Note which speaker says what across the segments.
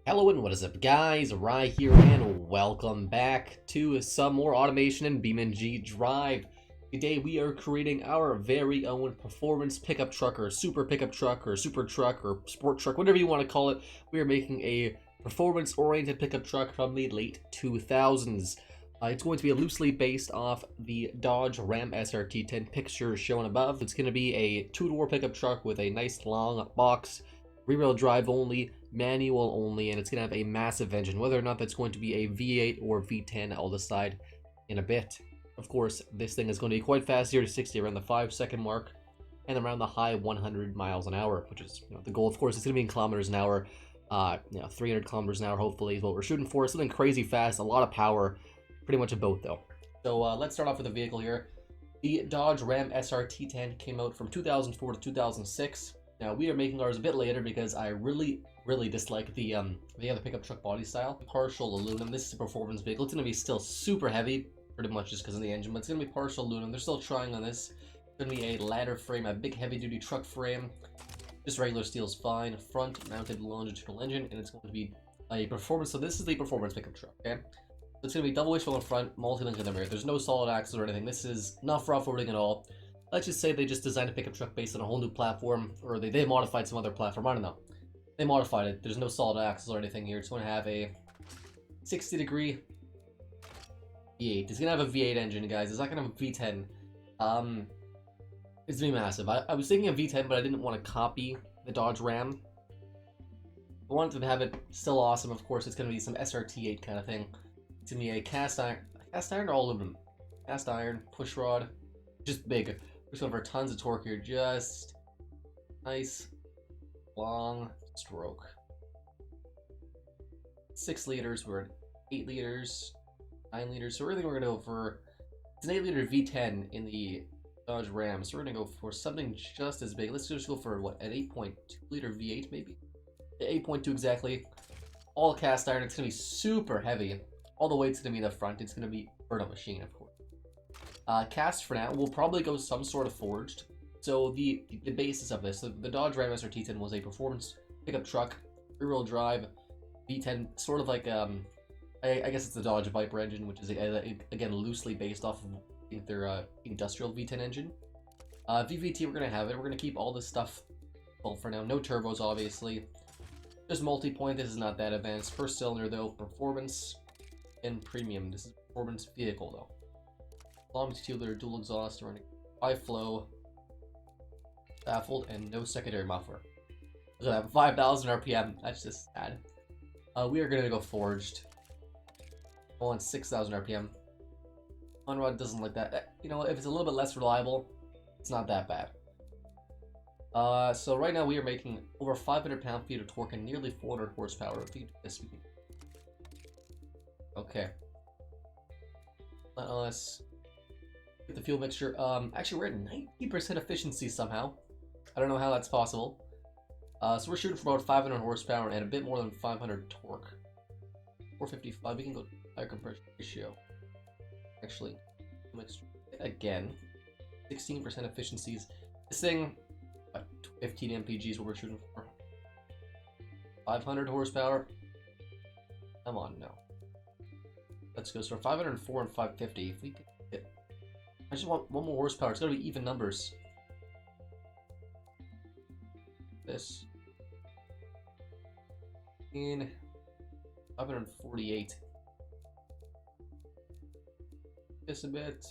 Speaker 1: Hello and what is up guys, Rai here and welcome back to some more automation in BeamNG.drive. Today we are creating our very own performance pickup truck or super truck or sport truck, whatever you want to call it. We are making a performance oriented pickup truck from the late 2000s. It's going to be loosely based off the Dodge Ram SRT10 picture shown above. It's going to be a two-door pickup truck with a nice long box, rear-wheel drive only, manual only, and it's going to have a massive engine. Whether or not that's going to be a V8 or V10, I'll decide in a bit. Of course, this thing is going to be quite fast, 0 to 60 around the 5-second mark, and around the high 100 miles an hour, which is the goal. Of course, it's going to be in kilometers an hour. 300 kilometers an hour hopefully is what we're shooting for. Something crazy fast, a lot of power, pretty much a boat though. So let's start off with the vehicle here. The Dodge Ram SRT10 came out from 2004 to 2006. Now we are making ours a bit later because I really dislike the other pickup truck body style. Partial aluminum. This is a performance vehicle. It's going to be still super heavy, pretty much just because of the engine, but it's going to be partial aluminum. They're still trying on this. It's going to be a ladder frame, a big heavy duty truck frame. Just regular steel is fine. Front mounted longitudinal engine, and it's going to be a performance. So this is the performance pickup truck, okay? So it's going to be double wishbone in front, multi-link in the rear. There's no solid axles or anything. This is not for off-roading at all. Let's just say they just designed a pickup truck based on a whole new platform, or they modified some other platform. I don't know. They modified it. There's no solid axles or anything here. It's going to have a 60-degree V8. It's going to have a V8 engine, guys. It's not going to have a V10. It's going to be massive. I was thinking of V10, but I didn't want to copy the Dodge Ram. I wanted to have it still awesome. Of course, it's going to be some SRT8 kind of thing. It's going to be a cast iron or all aluminum? Cast iron, push rod, just big. We're just going for tons of torque here. Just nice, long stroke. 6 liters, we're at 8 liters, 9 liters. So really we're going to go for, it's an 8 liter V10 in the Dodge Ram. So we're going to go for something just as big. Let's just go for what, an 8.2 liter V8 maybe? 8.2 exactly. All cast iron. It's going to be super heavy. All the weight's going to be in the front. It's going to be burnout machine, of course. Cast for now. We'll probably go some sort of forged. So the basis of this, the Dodge Ram SRT10 was a performance pickup truck, rear-wheel drive, V10, sort of like I guess it's the Dodge Viper engine, which is again loosely based off of their industrial V10 engine. VVT, we're gonna have it. We're gonna keep all this stuff well for now. No turbos, obviously. Just multi-point. This is not that advanced. First cylinder though, performance and premium. This is a performance vehicle though. Longitudinal dual exhaust, running high flow, baffled, and no secondary muffler. Look at that, 5,000 RPM. That's just sad. We are gonna go forged. On 6,000 RPM. On-rod doesn't like that. You know, if it's a little bit less reliable, it's not that bad. So right now we are making over 500 pound-feet of torque and nearly 400 horsepower. If you do this, we can... Okay. Let us get the fuel mixture. Actually, we're at 90% efficiency somehow. I don't know how that's possible. So we're shooting for about 500 horsepower and a bit more than 500 torque. 455. We can go tire compression ratio. Actually, again, 16% efficiencies. This thing, 15 mpg is what we're shooting for. 500 horsepower. Come on, no. Let's go. So 504 and 550. If we could get, I just want one more horsepower. It's gotta be even numbers. This. In 548. This a bit.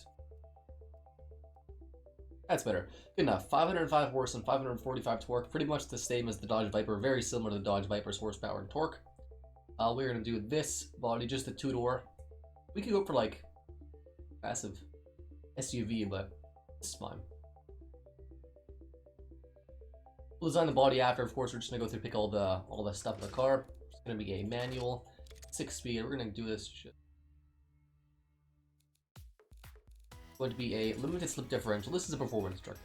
Speaker 1: That's better. Good enough. 505 horse and 545 torque. Pretty much the same as the Dodge Viper. Very similar to the Dodge Viper's horsepower and torque. We're going to do this body, just a two-door. We could go for like massive SUV, but it's fine. We'll design the body after. Of course, we're just going to go through pick all the stuff in the car. It's going to be a manual 6-speed. We're going to do this shit. Going to be a limited slip differential. This is a performance truck.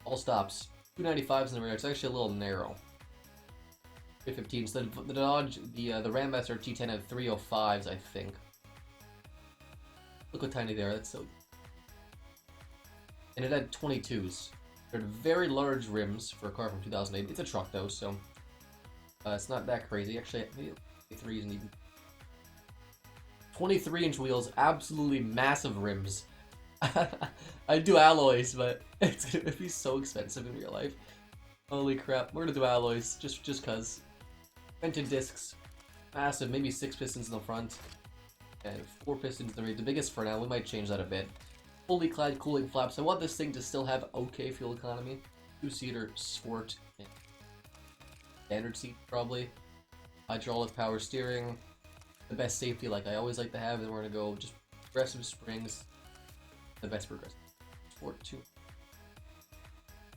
Speaker 1: All stops. 295s in the rear. It's actually a little narrow. 315. So the Dodge, the Ram SRT10 had 305s, I think. Look how tiny they are. That's so. And it had 22s. They're very large rims for a car from 2008. It's a truck though, so It's not that crazy. Actually, maybe 23 isn't even. 23-inch wheels, absolutely massive rims. I do alloys, but it's gonna be so expensive in real life. Holy crap, we're gonna do alloys just cause. Vented discs, massive, maybe 6 pistons in the front and 4 pistons in the rear. The biggest for now. We might change that a bit. Fully clad cooling flaps. I want this thing to still have okay fuel economy. 2-seater sport, standard seat probably. Hydraulic power steering. The best safety, like I always like to have. Then we're gonna go just progressive springs. The best progressive. Sport 2.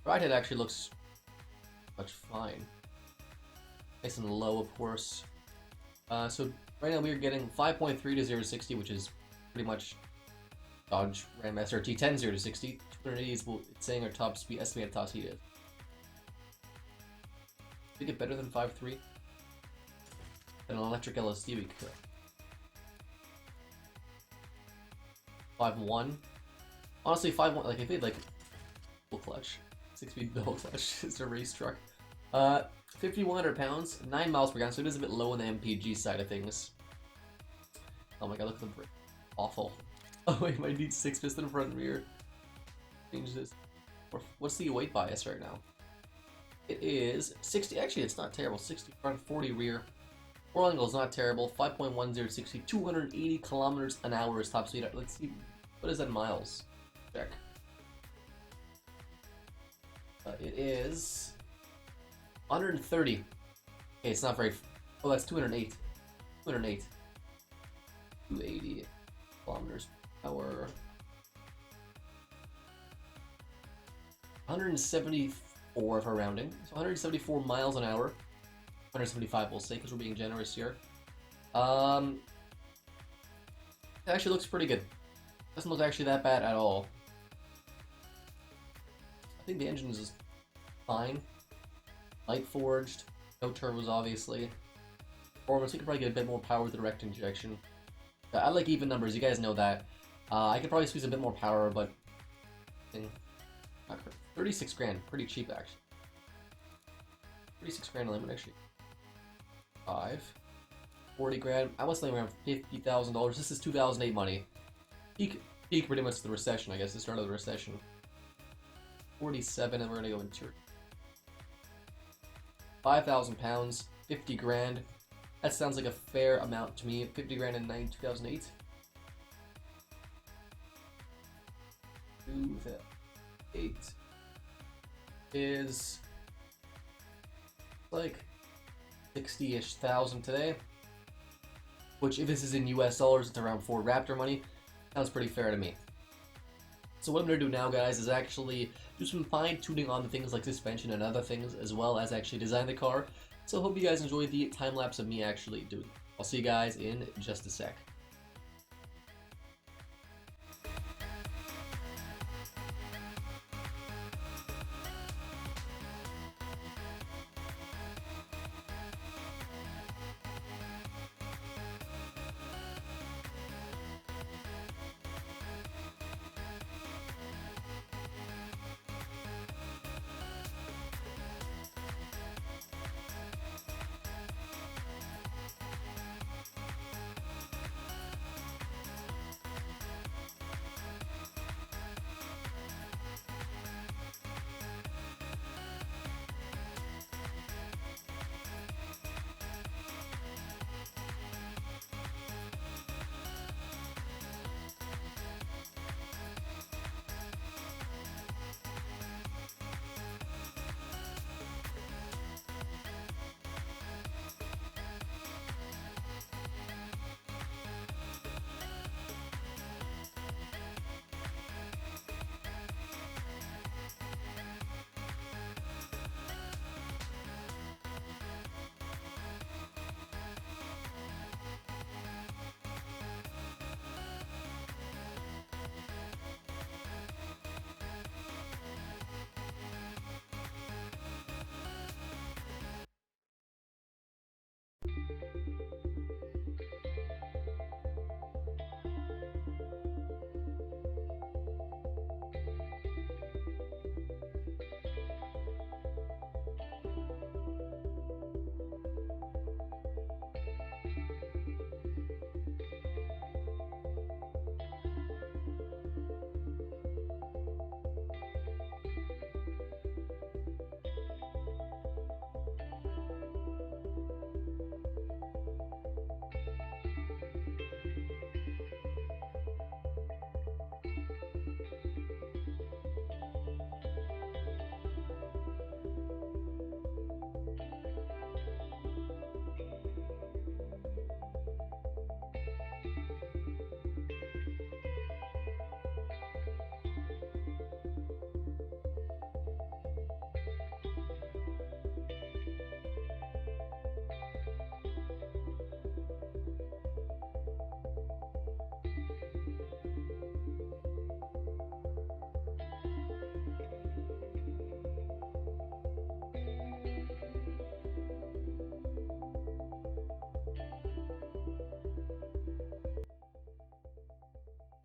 Speaker 1: Ride head actually looks much fine. Nice and low, of course. So right now we are getting 5.3 to 0-60, which is pretty much Dodge Ram SRT 10 0-60. 280 is what it's saying our top speed, estimated top speed is. We get better than 5.3. An electric LSD we could. 5.1. Honestly, 5.1. Like if it like full clutch, 6-speed double clutch. It's a race truck. 5,100 pounds, 9 miles per gallon, so it is a bit low on the MPG side of things. Oh my god, look at the brake. Awful. Oh wait, I need 6 piston front and rear. Change this. What's the weight bias right now? It is 60. Actually, it's not terrible. 60 front, 40 rear. Roll angle is not terrible. 5.10 60. 280 kilometers an hour is top speed. Let's see. What is that in miles? Check. It is 130. Okay, it's not very. Oh, that's 208. 208. 280 kilometers per hour. 174 for rounding. So 174 miles an hour. 175 we'll say, because we're being generous here. It actually looks pretty good. Doesn't look actually that bad at all. I think the engine is fine. Light forged, no turbos obviously. Performance, we could probably get a bit more power with the direct injection. I like even numbers, you guys know that. I could probably squeeze a bit more power, but 36 grand, pretty cheap actually. 36 grand limit actually. 40 grand. I was thinking around $50,000. This is 2008 money. Peak pretty much the recession, I guess, the start of the recession. 47, and we're gonna go into 5,000 pounds, 50 grand. That sounds like a fair amount to me. 50 grand in 2008. 2008 is like 60-ish thousand today. Which, if this is in US dollars, it's around 4 Raptor money. Sounds pretty fair to me. So what I'm going to do now, guys, is actually do some fine-tuning on the things like suspension and other things, as well as actually design the car. So I hope you guys enjoy the time-lapse of me actually doing it. I'll see you guys in just a sec.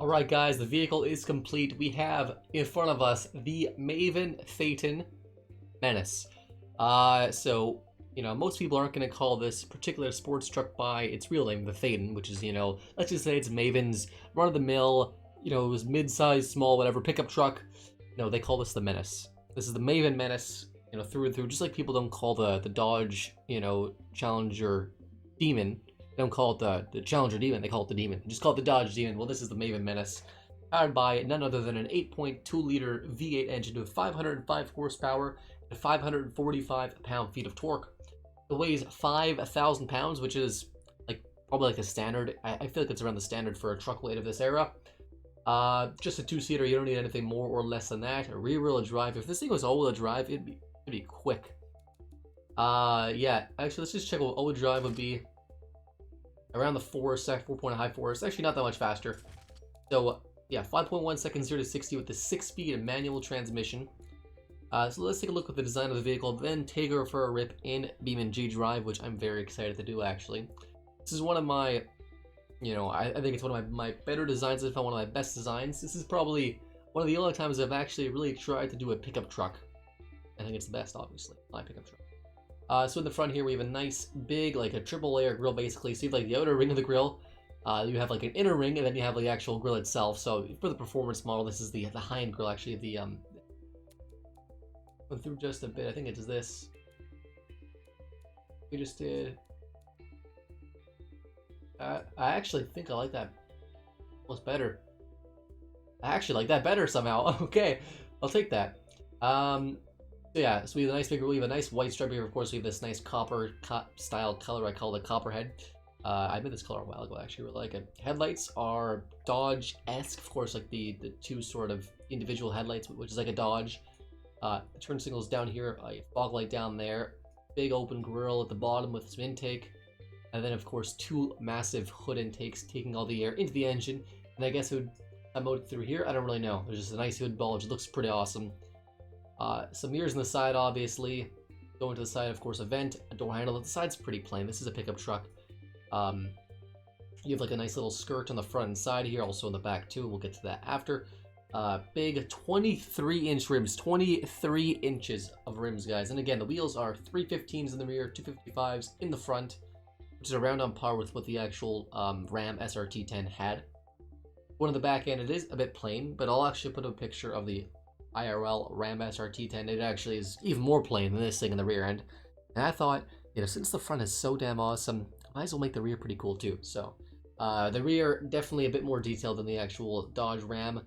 Speaker 1: Alright guys, the vehicle is complete. We have in front of us the Maven Phaeton Menace. So, most people aren't going to call this particular sports truck by its real name, the Phaeton, which is, let's just say it's Maven's run-of-the-mill, it was mid-size, small, whatever, pickup truck. No, they call this the Menace. This is the Maven Menace, through and through, just like people don't call the Dodge, Challenger Demon. They don't call it the Challenger Demon, they call it the Demon. Just call it the Dodge Demon. Well, this is the Maven Menace, powered by none other than an 8.2-liter V8 engine with 505 horsepower and 545 pound-feet of torque. It weighs 5,000 pounds, which is probably like the standard. I feel like it's around the standard for a truck weight of this era. Just a two-seater, you don't need anything more or less than that. A rear-wheel drive. If this thing was all-wheel drive, it'd be quick. Yeah, actually, let's just check what all-wheel drive would be. Around the 4.5 force. Actually, not that much faster. So, yeah, 5.1 seconds 0 to 60 with the 6-speed manual transmission. So let's take a look at the design of the vehicle, then take her for a rip in BeamNG.drive, which I'm very excited to do, actually. This is one of my, I think it's one of my better designs, if not one of my best designs. This is probably one of the only times I've actually really tried to do a pickup truck. I think it's the best, obviously, my pickup truck. So in the front here, we have a nice big, a triple layer grill, basically. So you have the outer ring of the grill. You have an inner ring, and then you have the actual grill itself. So for the performance model, this is the high-end grill, actually. The went through just a bit. I think it is this. We just did. I actually think I like that almost better. I actually like that better somehow. Okay, I'll take that. Yeah, so we have a nice big, we have a nice white stripe here. Of course, we have this nice copper style color. I call it copperhead. I made this color a while ago. I actually really like it. Headlights are Dodge-esque, of course, like the two sort of individual headlights, which is like a Dodge. The turn signals down here, a fog light down there, big open grille at the bottom with some intake, and then of course two massive hood intakes taking all the air into the engine. And I guess it would come out through here. I don't really know. There's just a nice hood bulge. It looks pretty awesome. Some mirrors on the side, obviously. Going to the side, of course, a vent, a door handle. The side's pretty plain. This is a pickup truck. You have a nice little skirt on the front and side here, also in the back too. We'll get to that after. Big 23-inch rims, 23 inches of rims, guys. And again, the wheels are 315s in the rear, 255s in the front, which is around on par with what the actual Ram SRT10 had. One on the back end, it is a bit plain, but I'll actually put a picture of the IRL Ram SRT10. It actually is even more plain than this thing in the rear end. And I thought, since the front is so damn awesome, I might as well make the rear pretty cool too. So, the rear definitely a bit more detailed than the actual Dodge Ram.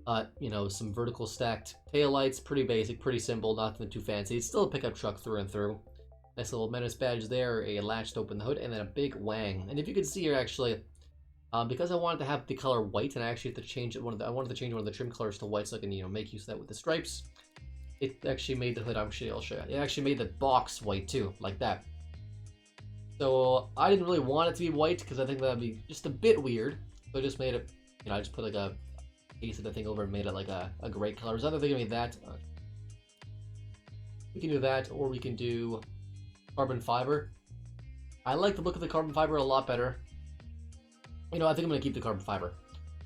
Speaker 1: Some vertical stacked taillights, pretty basic, pretty simple, nothing too fancy. It's still a pickup truck through and through. Nice little Menace badge there, a latch to open the hood, and then a big wang. And if you can see here, actually, because I wanted to have the color white, and I actually have to change it. I wanted to change one of the trim colors to white, so I can make use of that with the stripes. It actually made the hood. I'll show you. It actually made the box white too, like that. So I didn't really want it to be white because I think that'd be just a bit weird. So I just made it. I just put a piece of the thing over and made it a gray color. There's other thing made that. We can do that, or we can do carbon fiber. I like the look of the carbon fiber a lot better. I think I'm going to keep the carbon fiber.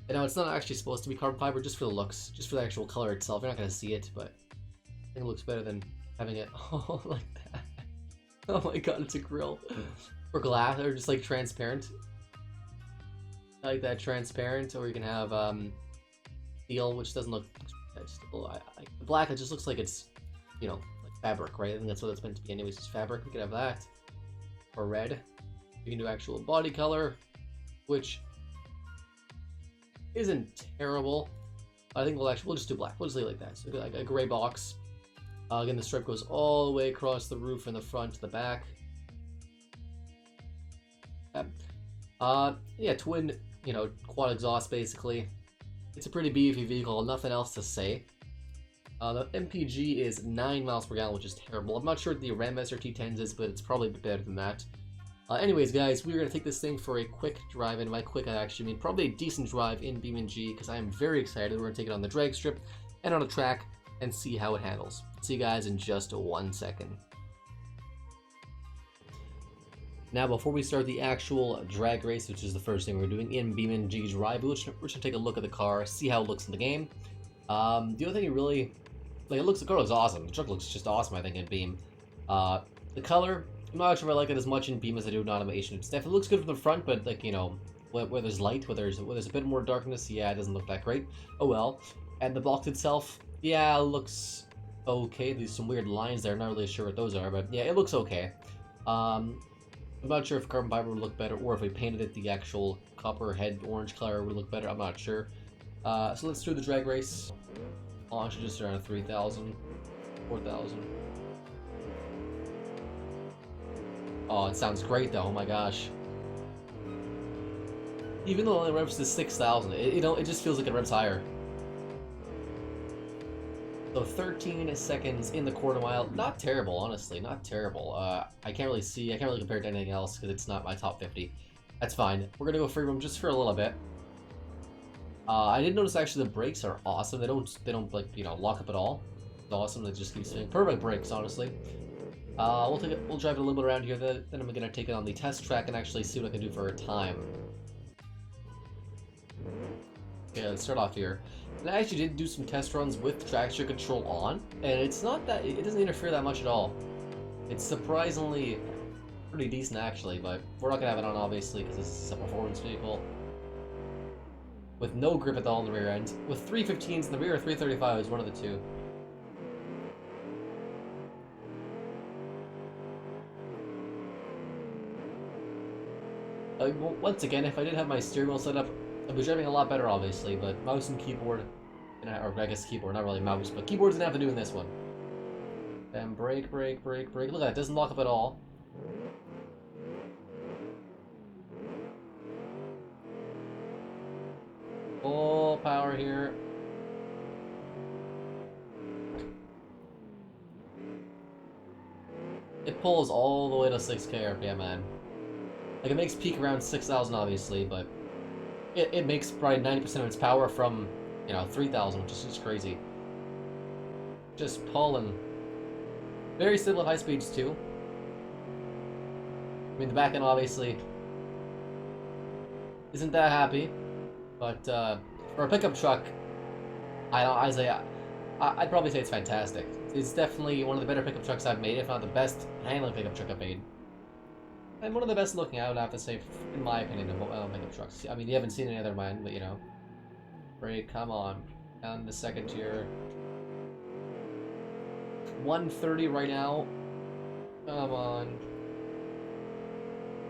Speaker 1: And now, it's not actually supposed to be carbon fiber, just for the looks, just for the actual color itself. You're not going to see it, but I think it looks better than having it all like that. Oh my god, it's a grill. Or glass, or just transparent. I like that transparent, or you can have steel, which doesn't look just black. It just looks like it's, like fabric, right? I think that's what it's meant to be anyways, it's fabric. We could have that. Or red. You can do actual body color, which isn't terrible. I think we'll just do black. We'll just leave it like that. So like a gray box. Again, the stripe goes all the way across the roof and the front to the back. Yeah, twin, quad exhaust basically. It's a pretty beefy vehicle, nothing else to say. The MPG is 9 miles per gallon, which is terrible. I'm not sure what the Ram SRT10s is, but it's probably a bit better than that. Anyways, guys, we're going to take this thing for a quick drive, and by quick I actually mean probably a decent drive in BeamNG, because I am very excited. We're going to take it on the drag strip and on a track and see how it handles. See you guys in just 1 second. Now, before we start the actual drag race, which is the first thing we're doing in BeamNG.drive, we're just gonna take a look at the car, see how it looks in the game. The other thing you really like, the car looks awesome. The truck looks just awesome, I think, in Beam. The color, I'm not sure if I like it as much in Beam as I do in automation. It definitely looks good from the front, but like, you know, where there's light, where there's a bit more darkness, yeah, it doesn't look that great. Oh well. And the box itself, yeah, it looks okay. There's some weird lines there. I'm not really sure what those are, but yeah, it looks okay. I'm not sure if carbon fiber would look better, or if we painted it the actual copper head orange color would look better. I'm not sure. So let's do the drag race. Launch just around 3,000, 4,000. Oh, it sounds great though. Oh my gosh. Even though it revs to 6,000, it just feels like it revs higher. So 13 seconds in the quarter mile, not terrible, honestly, not terrible. I can't really compare it to anything else because it's not my top 50. That's fine. We're gonna go free roam just for a little bit. I did notice actually the brakes are awesome. They don't like, you know, lock up at all. It's awesome. They just keep spinning. Perfect brakes, honestly. We'll drive it a little bit around here. Then I'm gonna take it on the test track and actually see what I can do for a time. Okay, let's start off here. And I actually did do some test runs with traction control on, and it's not that, it doesn't interfere that much at all. It's surprisingly pretty decent actually, but we're not gonna have it on obviously because this is a performance vehicle. With no grip at all in the rear end. With 315s in the rear or 335s, one of the two. Once again, if I did have my steering wheel set up, I'd be driving a lot better, obviously, but mouse and keyboard, or I guess keyboard, not really mouse, but keyboard's gonna have to do in this one. And brake, brake, brake, brake. Look at that, it doesn't lock up at all. Full power here. It pulls all the way to 6K RPM, man. Like, it makes peak around 6,000, obviously, but it makes probably 90% of its power from, you know, 3,000, which is just crazy. Just pulling. Very stable at high speeds, too. I mean, the back end, obviously, isn't that happy, but for a pickup truck, I'd probably say it's fantastic. It's definitely one of the better pickup trucks I've made, if not the best handling pickup truck I've made. And one of the best looking, I would have to say, in my opinion, of pickup trucks. I mean, you haven't seen any other of mine, but you know. Brake, come on. Down the second tier. 130 right now. Come on.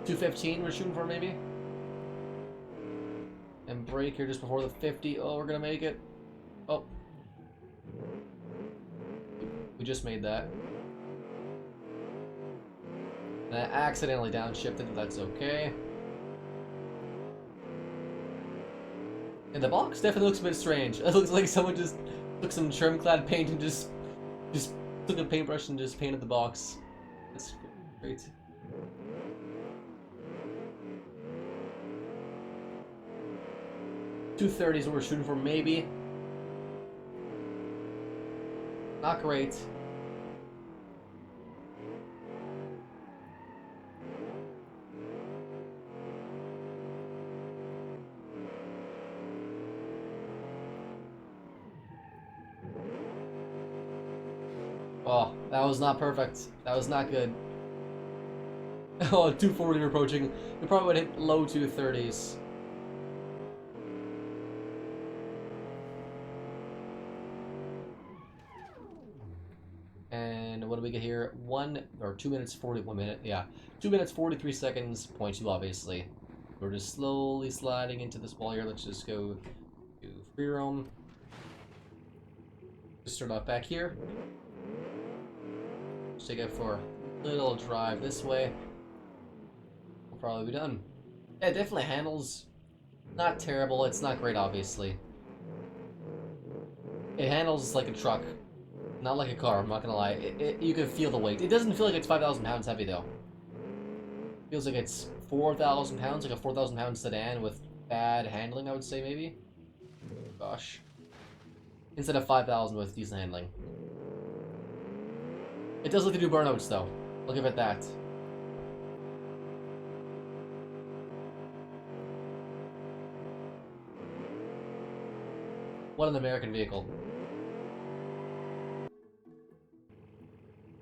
Speaker 1: 215 we're shooting for, maybe? And brake here just before the 50. Oh, we're gonna make it. Oh. We just made that. And I accidentally downshifted, but that's okay. And the box definitely looks a bit strange. It looks like someone just took some trim-clad paint and just took a paintbrush and just painted the box. That's great. .230 is what we're shooting for, maybe. Not great. Oh, that was not perfect. That was not good. Oh, 240 approaching. We probably would hit low 230s. And what do we get here? 2 minutes 41 minute. Yeah, 2 minutes 43 seconds. 0.2, obviously. We're just slowly sliding into this wall here. Let's just go to free roam. Just start off back here. Just take it for a little drive this way. We'll probably be done. Yeah, it definitely handles not terrible. It's not great, obviously. It handles like a truck. Not like a car, I'm not gonna lie. You can feel the weight. It doesn't feel like it's 5,000 pounds heavy, though. It feels like it's 4,000 pounds, like a 4,000 pound sedan with bad handling, I would say, maybe. Gosh. Instead of 5,000 with decent handling. It does look to do burnouts, though. I'll give it that. What an American vehicle.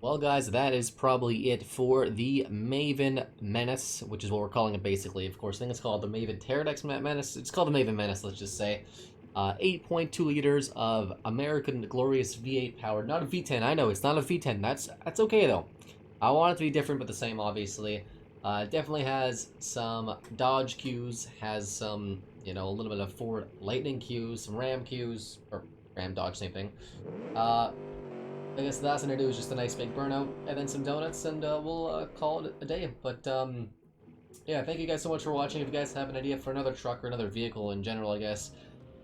Speaker 1: Well, guys, that is probably it for the Maven Menace, which is what we're calling it basically. Of course, I think it's called the Maven Pterodex Menace. It's called the Maven Menace, let's just say. 8.2 liters of American glorious V8 powered, not a V10. I know it's not a V10. That's okay though. I want it to be different, but the same, obviously. Definitely has some Dodge cues, has some, you know, a little bit of Ford Lightning cues, some Ram cues, or Ram Dodge, same thing. I guess the last thing to do is just a nice big burnout, and then some donuts, and we'll call it a day. But yeah, thank you guys so much for watching. If you guys have an idea for another truck or another vehicle in general, I guess,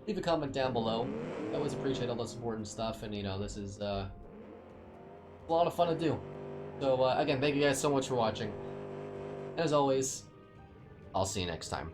Speaker 1: leave a comment down below. I always appreciate all the support and stuff, and you know, this is a lot of fun to do. So again, thank you guys so much for watching. And as always, I'll see you next time.